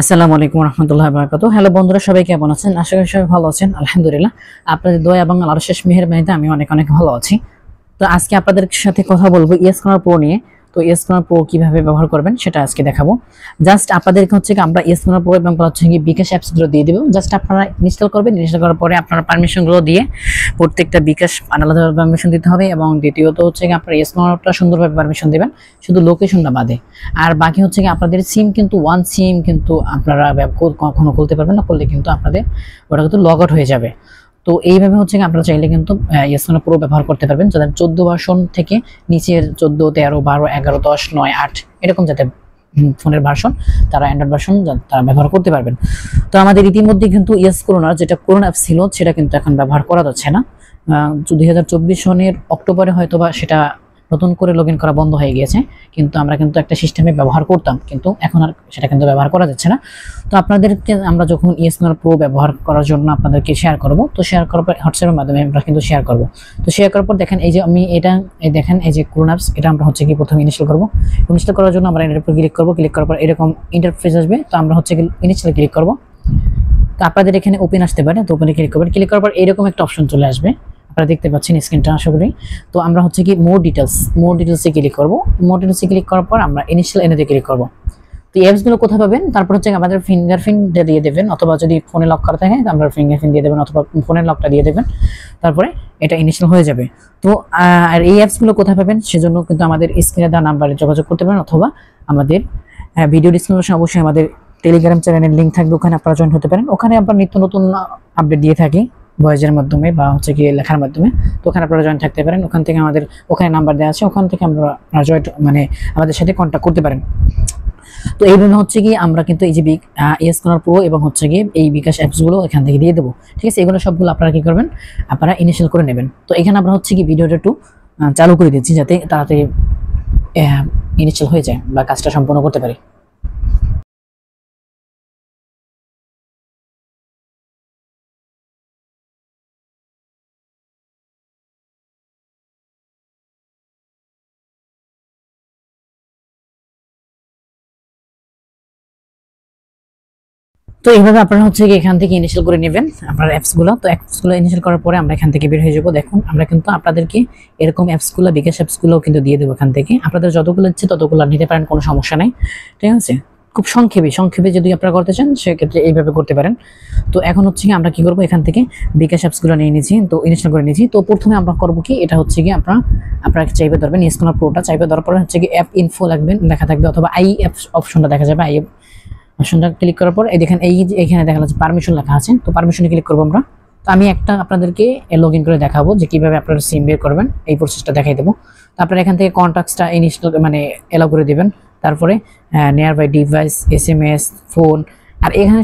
আসসালামু আলাইকুম রহমতুল্লাহ বারাকাতুহু। হ্যালো বন্ধুরা, সবাই কেমন আছেন? আশা করি সবাই ভালো আছেন। আলহামদুলিল্লাহ, আপনাদের দোয়া এবং আল্লাহর শেষ মেহেরবানিতে আমি অনেক অনেক ভালো আছি। তো আজকে আপনাদের সাথে কথা বলবো ইয়েস কর্নার প্রো নিয়ে। তো ইয়েস কর্নার প্রো কিভাবে ব্যবহার করবেন সেটা আজকে দেখাবো। জাস্ট আপনাদেরকে হচ্ছে কি আমরা ইয়েস কর্নার প্রো এবং হচ্ছে কি বিকাশ অ্যাপস গুলো দিয়ে দেব। জাস্ট আপনারা ইনস্টল করবেন, ইনস্টল করার পরে আপনারা পারমিশন গুলো দিয়ে প্রত্যেকটা বিকাশ আলাদাভাবে পারমিশন দিতে হবে, এবং দ্বিতীয়ত হচ্ছে কি আপনারা ইয়েস কর্নারটা সুন্দরভাবে পারমিশন দিবেন, শুধু লোকেশনটা বাদে। আর বাকি হচ্ছে কি আপনাদের সিম কিন্তু ওয়ান সিম কিন্তু আপনারা কখনো খুলতে পারবেন না, করলে কিন্তু আপনাদের ওটা কিন্তু লগ আউট হয়ে যাবে। তো এইভাবে হচ্ছে আপনারা চাইলে কিন্তু ইয়েস কর্নার প্রো ব্যবহার করতে পারবেন, যাদের 14 ভার্সন থেকে নিচের 14, 13, 12, 11, 10, 9, 8 এরকম যাতে ফোনের ভার্সন, তারা অ্যান্ড্রয়েড ভার্সন তারা ব্যবহার করতে পারবেন। তো আমাদের ইতিমধ্যে কিন্তু ইয়েস করোনার যেটা করোনা অ্যাপ ছিল সেটা কিন্তু এখন ব্যবহার করা যাচ্ছে না। 2024 সনের অক্টোবরে হয়তোবা সেটা নতুন করে লগ ইন করা বন্ধ হয়ে গিয়েছে, কিন্তু আমরা কিন্তু একটা সিস্টেমে ব্যবহার করতাম, কিন্তু এখন আর সেটা কিন্তু ব্যবহার করা যাচ্ছে না। তো আপনাদেরকে আমরা যখন ইয়েস কর্নার প্রো ব্যবহার করার জন্য আপনাদেরকে শেয়ার করব, তো শেয়ার করার পর হোয়াটসঅ্যাপের মাধ্যমে আমরা কিন্তু শেয়ার করব। তো শেয়ার করার পর দেখেন এই যে আমি এটা দেখেন এই যে করোনা অ্যাপস, এটা আমরা হচ্ছে কি প্রথমে ইনস্টল করব। ইনস্টল করার জন্য আমরা এর উপর ক্লিক করব, ক্লিক করার পর এরকম ইন্টারফেস আসবে। তো আমরা হচ্ছে কি ইনস্টল ক্লিক করব। তো আপনাদের এখানে ওপেন আসতে পারে, তো ওপেনে ক্লিক করবেন। ক্লিক করার পর এরকম একটা অপশন চলে আসবে, আপনারা দেখতে পাচ্ছেন স্ক্রিনটা আশা করি। তো আমরা হচ্ছে কি মোর ডিটেলসে ক্লিক করব। মোর ডিটেলসে ক্লিক করার পর আমরা ইনিশিয়াল এনে ক্লিক করব। তো এই অ্যাপসগুলো কোথায় পাবেন? তারপর হচ্ছে আমাদের ফিঙ্গারপ্রিন্ট দিয়ে দেবেন, অথবা যদি ফোনে লক করা থাকে আমরা ফিঙ্গারপ্রিন্ট দিয়ে দেবেন, অথবা ফোনের লকটা দিয়ে দেবেন, তারপরে এটা ইনিশিয়াল হয়ে যাবে। তো আর এই অ্যাপসগুলো কোথায় পাবেন সেজন্য কিন্তু আমাদের স্ক্রিনে দেওয়া নাম্বারে যোগাযোগ করতে পারেন, অথবা আমাদের ভিডিও ডিসক্রিপশনে অবশ্যই আমাদের টেলিগ্রাম চ্যানেলের লিঙ্ক থাকবে, ওখানে আপনারা জয়েন হতে পারেন। ওখানে আমরা নিত্য নতুন আপডেট দিয়ে থাকি ভয়েসের মাধ্যমে বা হচ্ছে কি লেখার মাধ্যমে। তো ওখানে আপনারা জয়েন থাকতে পারেন, ওখান থেকে আমাদের ওখানে নাম্বার দেওয়া আছে, ওখান থেকে আমরা জয়েন মানে আমাদের সাথে কন্ট্যাক্ট করতে পারেন। তো এইভাবে হচ্ছে কি আমরা কিন্তু এই যে ইয়েস কর্নার প্রো এবং হচ্ছে কি এই বিকাশ অ্যাপসগুলো এখান থেকে দিয়ে দেবো, ঠিক আছে? এগুলো সবগুলো আপনারা কি করবেন, আপনারা ইনিশিয়াল করে নেবেন। তো এখানে আমরা হচ্ছে কি ভিডিওটা একটু চালু করে দিচ্ছি, যাতে তাড়াতাড়ি ইনিশিয়াল হয়ে যায় বা কাজটা সম্পূর্ণ করতে পারি। তো এইভাবে আপনারা হচ্ছে কি এখান থেকে ইনিশিয়াল করে নেবেন আপনার অ্যাপসগুলো। তো অ্যাপসগুলো ইনিশিয়াল করার পরে আমরা এখান থেকে বের হয়ে যাবো। দেখুন আমরা কিন্তু আপনাদেরকে এরকম অ্যাপসগুলো বিকাশ অ্যাপসগুলোও কিন্তু দিয়ে দেবো এখান থেকে। আপনাদের যতগুলো ইচ্ছে ততগুলো নিতে পারেন, কোনো সমস্যা নাই, ঠিক আছে? খুব সংক্ষেপে যদি আপনারা করতে চান সেক্ষেত্রে এইভাবে করতে পারেন। তো এখন হচ্ছে কি আমরা কি করবো, এখান থেকে বিকাশ অ্যাপসগুলো নিয়ে নিয়েছি, তো ইনস্টল করে নিয়েছি। তো প্রথমে আমরা করবো কি, এটা হচ্ছে কি আপনারা চাইবে ধরবেন ইয়েস কর্নার প্রোটা, চাইবে ধরার পরে হচ্ছে কি অ্যাপ ইনফো লাগবেন লেখা থাকবে, অথবা আই অ্যাপস অপশনটা দেখা যাবে। আই অপশনটা ক্লিক করার পর এই দেখেন এই যে এখানে দেখা যাচ্ছে পারমিশন লেখা আছে, তো পারমিশনে ক্লিক করবো আমরা। তো আমি একটা আপনাদেরকে লগ ইন করে দেখাবো যে কিভাবে আপনারা সিম বের করবেন, এই প্রসেসটা দেখাই দেবো। তো আপনারা এখান থেকে কন্ট্যাক্টসটা ইনস্টল মানে এলাও করে দিবেন, তারপরে nearby device, SMS, phone. আর এখানে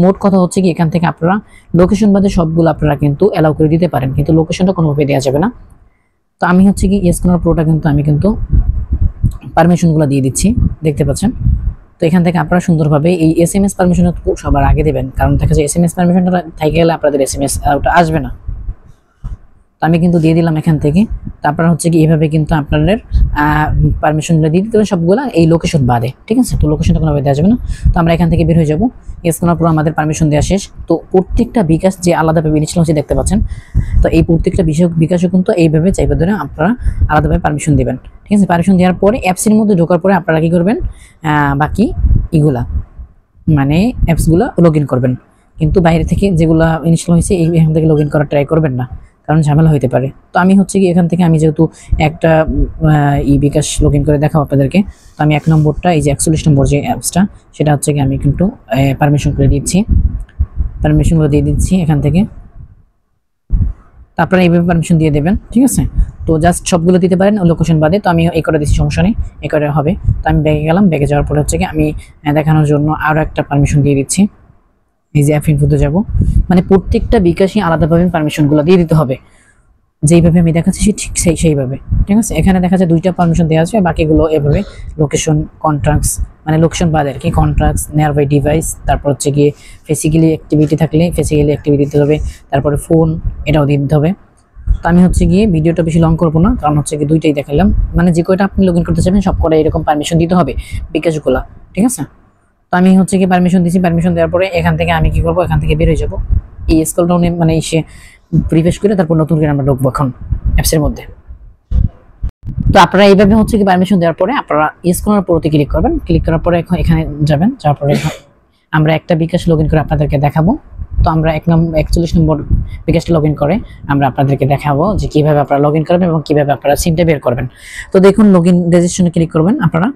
মোট কথা হচ্ছে কি এখান থেকে আপনারা লোকেশন বাদে সবগুলো আপনারা কিন্তু এলাও করে দিতে পারেন, কিন্তু লোকেশনটা কোনোভাবে দেওয়া যাবে না। তো আমি হচ্ছে কি ইয়েস কর্নার প্রোটা কিন্তু আমি কিন্তু পারমিশনগুলো দিয়ে দিচ্ছি, দেখতে পাচ্ছেন। তো এখান থেকে আপনারা সুন্দরভাবে এই SMS পারমিশন সবার আগে দেবেন, কারণ দেখা যায় SMS পারমিশনটা থেকে গেলে আপনাদের SMS ওটা আসবে না। তো আমি কিন্তু দিয়ে দিলাম এখান থেকে। তারপর হচ্ছে কি এইভাবে কিন্তু আপনাদের পারমিশনগুলো দিয়ে দিতে হবে সবগুলো, এই লোকেশন বাদে, ঠিক আছে? তো লোকেশনটা কোনোভাবে দেওয়া যাবে না। তো আমরা এখান থেকে বের হয়ে যাবো। ইয়েস করার পর আমাদের পারমিশন দেওয়া শেষ। তো প্রত্যেকটা বিকাশ যে আলাদাভাবে ইনিশিয়াল হচ্ছে দেখতে পাচ্ছেন, তো এই প্রত্যেকটা বিকাশও কিন্তু এইভাবে চাইবে ধরে আপনারা আলাদাভাবে পারমিশন দেবেন, ঠিক আছে? পারমিশন দেওয়ার পরে অ্যাপসের মধ্যে ঢোকার পরে আপনারা কি করবেন, বাকি এগুলা মানে অ্যাপসগুলো লগ ইন করবেন, কিন্তু বাইরে থেকে যেগুলো ইনস্টল হয়েছে এখান থেকে লগ ইন করার ট্রাই করবেন না, কারণ ঝামেলা হতে পারে। তো আমি হচ্ছে কি এখান থেকে আমি যেহেতু একটা বিকাশ লগ ইন করে দেখাবো আপনাদেরকে, তো আমি 1 নম্বরটা এই যে 41 নম্বর যে অ্যাপসটা, সেটা হচ্ছে কি আমি কিন্তু পারমিশন করে দিচ্ছি, পারমিশনগুলো দিয়ে দিচ্ছি এখান থেকে। তারপরে এইভাবে পারমিশন দিয়ে দেবেন, ঠিক আছে? তো জাস্ট সবগুলো দিতে পারেন লোকেশন বাদে। তো আমি এই করে দিচ্ছি, সমস্যা নেই, এই করে হবে। তো আমি ব্যাগে গেলাম, ব্যাগে যাওয়ার পরে হচ্ছে কি আমি দেখানোর জন্য আরও একটা পারমিশন দিয়ে দিচ্ছি, এই যে অ্যাপ ইনফোতে যাব। মানে প্রত্যেকটা বিকাশই আলাদাভাবে পারমিশনগুলো দিয়ে দিতে হবে, যেইভাবে আমি দেখাচ্ছি ঠিক সেইভাবে, ঠিক আছে? এখানে দেখা যায় 2টা পারমিশন দেওয়া আছে, বাকিগুলো এভাবে লোকেশন, কন্ট্রাক্টস মানে লোকেশন বাদে আর কি, কন্ট্রাক্টস, নিয়ার বাই ডিভাইস, তারপর হচ্ছে গিয়ে ফিজিক্যালি অ্যাক্টিভিটি থাকলে ফিজিক্যালি অ্যাক্টিভিটি দিতে হবে, তারপরে ফোন এটাও দিতে হবে। তো আমি হচ্ছে গিয়ে ভিডিওটা বেশি লং করবো না, কারণ হচ্ছে গিয়ে 2টাই দেখালাম, মানে যে কয়টা আপনি লগ ইন করতে চাইবেন সব কটা এরকম পারমিশন দিতে হবে বিকাশগুলো, ঠিক আছে? তো আমি হচ্ছে কি পারমিশন দিছি, পারমিশন দেওয়ার পরে এখান থেকে আমি কি করব, এখান থেকে বের হয়ে যাব, এই স্ক্রল ডাউনে মানে এসে রিফ্রেশ করে তারপর নতুন করে আমরা ঢুকবো এখন অ্যাপসের মধ্যে। তো আপনারা এইভাবে হচ্ছে কি পারমিশন দেওয়ার পরে আপনারা স্ক্রল পরতে ক্লিক করবেন, ক্লিক করার পরে এখন এখানে যাবেন, যাওয়ার পরে আমরা একটা বিকাশ লগইন করে আপনাদেরকে দেখাবো। তো আমরা 41 নম্বর বিকাশটা লগইন করে আমরা আপনাদেরকে দেখাবো যে কিভাবে আপনারা লগইন করবেন এবং কিভাবে আপনারা সিমটা বের করবেন। তো দেখুন লগইন রেজিস্ট্রেশনে ক্লিক করবেন আপনারা,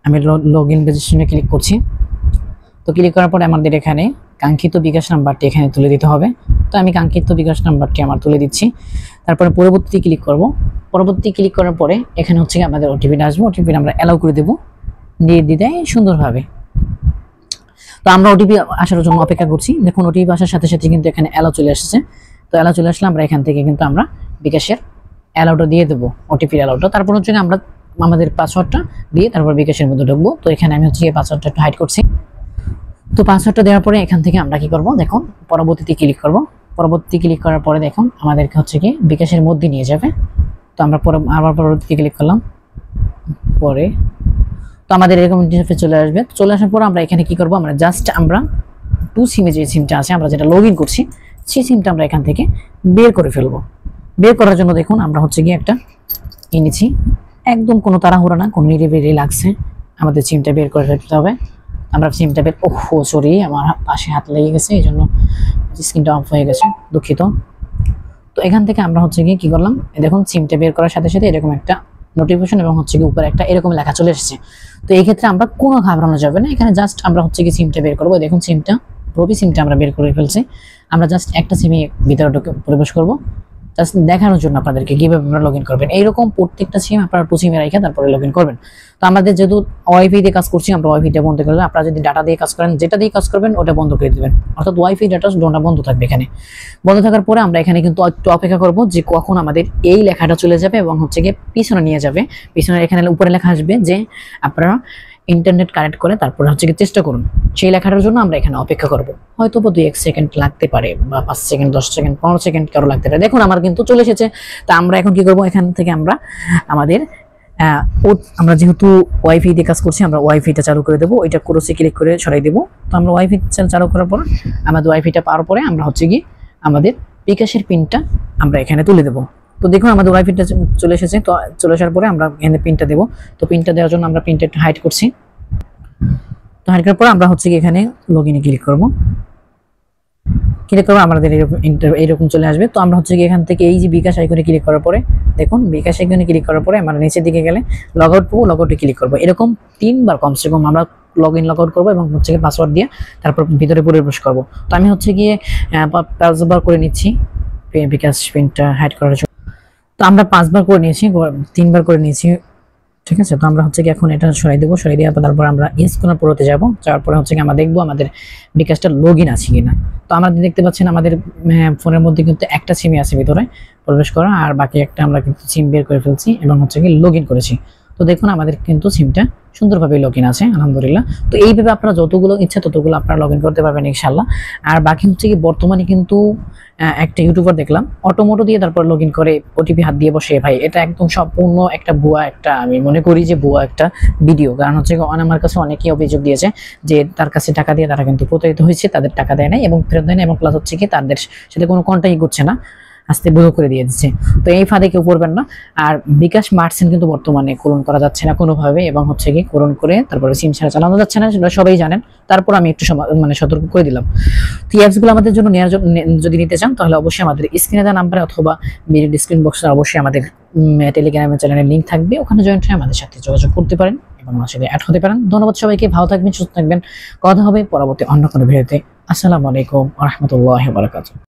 আমি লগইন রেজিস্ট্রেশনে ক্লিক করছি। তো ক্লিক করার পরে আমাদের এখানে কাঙ্ক্ষিত বিকাশ নাম্বারটি এখানে তুলে দিতে হবে। তো আমি কাঙ্ক্ষিত বিকাশ নাম্বারটি আমার তুলে দিচ্ছি, তারপরে পরবর্তী ক্লিক করব। পরবর্তী ক্লিক করার পরে এখানে হচ্ছে আমাদের ওটিপিটা আসবে, ওটিপি আমরা অ্যালাউ করে দেব দিয়ে দিতে সুন্দরভাবে। তো আমরা ওটিপি আসার জন্য অপেক্ষা করছি। দেখুন ওটিপি আসার সাথে সাথে কিন্তু এখানে অ্যালাউ চলে আসছে। তো অ্যালাউ চলে আসলে আমরা এখান থেকে কিন্তু আমরা বিকাশের অ্যালাউটা দিয়ে দেবো, ওটিপির অ্যালাউটা। তারপর হচ্ছে আমরা আমাদের পাসওয়ার্ডটা দিয়ে তারপর বিকাশের মধ্যে ঢুকবো। তো এখানে আমি হচ্ছে পাসওয়ার্ডটা একটু হাইড করছি। তো পাসওয়ার্ডটা দেওয়ার পরে এখান থেকে আমরা কি করব, দেখুন পরবর্তীতে ক্লিক করব। পরবর্তী ক্লিক করার পরে দেখুন আমাদেরকে হচ্ছে কি বিকাশের মধ্যে নিয়ে যাবে। তো আমরা আবার পরবর্তীতে ক্লিক করলাম পরে, তো আমাদের এরকম ইন্টারফেস চলে আসবে। চলে আসার পর আমরা এখানে কি করব, আমরা জাস্ট আমরা টু সিমে যে সিমটা আছে আমরা যেটা লগ ইন করছি সেই সিমটা আমরা এখান থেকে বের করে ফেলবো। বের করার জন্য দেখুন আমরা হচ্ছে কি একটা এনেছি, একদম কোনো তাড়াহুড়া না, কোনো নিরিবিলি লাগছে, আমাদের সিমটা বের করে ফেলতে হবে। আমরা সিমটা বের, ওহো সরি আমার পাশে হাত লেগে গেছে এই জন্য স্ক্রিনটা অফ হয়ে গেছে, দুঃখিত। তো এখান থেকে আমরা হচ্ছে গিয়ে কি করলাম, দেখুন সিমটা বের করার সাথে সাথে এরকম একটা নোটিফিকেশন এবং হচ্ছে কি উপরে একটা এরকম লেখা চলে এসেছে। তো এই ক্ষেত্রে আমরা কোনো ঘাবড়ানো যাবে না, এখানে জাস্ট আমরা হচ্ছে কি সিমটা বের করবো। দেখুন সিমটা রবি সিমটা আমরা বের করে ফেলছি। আমরা জাস্ট একটা সিমে ভিতরে প্রবেশ করবো, জাস্ট দেখানোর জন্য আপনাদেরকে কিভাবে আপনারা লগ ইন করবেন। এইরকম প্রত্যেকটা সিম আপনারা টু সিমে রেখে তারপরে লগ ইন করবেন। তো আমাদের যেহেতু ওয়াইফাই দিয়ে কাজ করছি আমরা ওয়াইফাইটা বন্ধ করে দেবো। আপনারা যদি ডাটা দিয়ে কাজ করেন যেটা দিয়ে কাজ করবেন ওটা বন্ধ করে দেবেন, অর্থাৎ ওয়াইফাই ডাটা ডোনটা বন্ধ থাকবে। এখানে বন্ধ থাকার পরে আমরা এখানে কিন্তু একটু অপেক্ষা করবো যে কখন আমাদের এই লেখাটা চলে যাবে এবং হচ্ছে গিয়ে পিছনে নিয়ে যাবে। পিছনে এখানে উপরে লেখা আসবে যে আপনারা ইন্টারনেট কানেক্ট করে তারপরে হচ্ছে গিয়ে চেষ্টা করুন, সেই লেখাটার জন্য আমরা এখানে অপেক্ষা করব। হয়তো 2-1 সেকেন্ড লাগতে পারে বা 5 সেকেন্ড 10 সেকেন্ড 15 সেকেন্ড কারো লাগতে পারে। দেখুন আমার কিন্তু চলে এসেছে। তা আমরা এখন কি করব, এখান থেকে আমরা আমাদের আমরা যেহেতু ওয়াইফাই দিয়ে কাজ করছি আমরা ওয়াইফাইটা চালু করে দেবো, ওইটা ক্রসে ক্লিক করে সরাই দেবো। তো আমরা ওয়াইফাই চালু করার পর আমাদের ওয়াইফাইটা পাওয়ার পরে আমরা হচ্ছে গিয়ে আমাদের বিকাশের পিনটা আমরা এখানে তুলে দেবো। তো দেখুন আমাদের ওয়াইফাইটা চলে এসেছে। তো চলে আসার পরে আমরা এখানে পিনটা দেবো। তো পিনটা দেওয়ার জন্য আমরা পিনটা একটু হাইড করছি। তো হাইড করার পর আমরা হচ্ছে কি এখানে লগ ইনে ক্লিক করব। ক্লিক করবো আমাদের এইরকম চলে আসবে। তো আমরা হচ্ছে কি এখান থেকে এই যে বিকাশ আইকনে ক্লিক করার পরে দেখুন বিকাশ আইকনে ক্লিক করার পরে আমরা নিচের দিকে গেলে লগ আউট পাবো, লগ আউটে ক্লিক করবো। এরকম 3 বার কমসে কম আমরা লগ ইন লগ আউট করবো এবং হচ্ছে কি পাসওয়ার্ড দিয়ে তারপর ভিতরে প্রবেশ করবো। তো আমি হচ্ছে গিয়ে 5 বার করে নিচ্ছি বিকাশ পিনটা হাইড করার জন্য। তো আমরা 5 বার করে নিয়েছি, 3 বার করে নিয়েছি, ঠিক আছে। তো আমরা হচ্ছে কি এখন এটা সরাই দেবো, সরাই দেওয়ার পর তারপর আমরা স্ক্রল পড়তে যাব, যাওয়ার পরে হচ্ছে কি আমরা দেখবো আমাদের বিকাশটা লগ ইন আছে কিনা। তো আমরা দেখতে পাচ্ছেন আমাদের ফোনের মধ্যে কিন্তু একটা সিমই আছে ভিতরে প্রবেশ করা, আর বাকি একটা আমরা কিন্তু সিম বের করে ফেলছি এবং হচ্ছে কি লগ ইন করেছি। তো দেখুন আমাদের কিন্তু সিমটা সুন্দরভাবে লগ ইন আছে আলহামদুলিল্লাহ। তো এইভাবে আপনারা যতগুলো ইচ্ছা ততগুলো আপনারা লগ ইন করতে পারবেন ইনশাল্লাহ। আর বাকি হচ্ছে কি বর্তমানে কিন্তু একটা ইউটিউবার দেখলাম অটোমোটো দিয়ে তারপর লগ ইন করে ওটিপি হাত দিয়ে বসে, ভাই এটা একদম সম্পূর্ণ একটা ভুয়া, একটা আমি মনে করি যে ভুয়া একটা ভিডিও। কারণ হচ্ছে আমার কাছে অনেকেই অভিযোগ দিয়েছে যে তার কাছে টাকা দিয়ে তারা কিন্তু প্রতারিত হয়েছে, তাদের টাকা দেয় নাই এবং ফেরত দেয় না, এবং প্লাস হচ্ছে কি তাদের সাথে কোনো কন্ট্যাক্ট করছে না, আস্তে বন্ধ করে দিয়ে দিচ্ছে। তো এই ফাঁদে কেউ পড়বেন না। আর বিকাশ মার্চেন্ট কিন্তু বর্তমানে পূরণ করা যাচ্ছে না কোনোভাবে, এবং হচ্ছে কি পূরণ করে তারপরে সিম ছাড়া চালানো যাচ্ছে না, সেটা সবাই জানেন। তারপর আমি একটু সতর্ক করে দিলাম। তো এই অ্যাপসগুলো আমাদের জন্য নেওয়ার জন্য যদি নিতে চান তাহলে অবশ্যই আমাদের স্ক্রিনে দেওয়া নাম্বারে অথবা ভিডিও ডিসক্রিপশন বক্সে অবশ্যই আমাদের টেলিগ্রামের চ্যানেলের লিঙ্ক থাকবে, ওখানে জয়েন হয়ে আমাদের সাথে যোগাযোগ করতে পারেন এবং আমার সাথে অ্যাড হতে পারেন। ধন্যবাদ সবাইকে, ভালো থাকবেন, সুস্থ থাকবেন। কথা হবে পরবর্তী অন্য কোনো ভিডিওতে। আসসালামু আলাইকুম ওয়া রাহমাতুল্লাহি ওয়া বারাকাতুহু।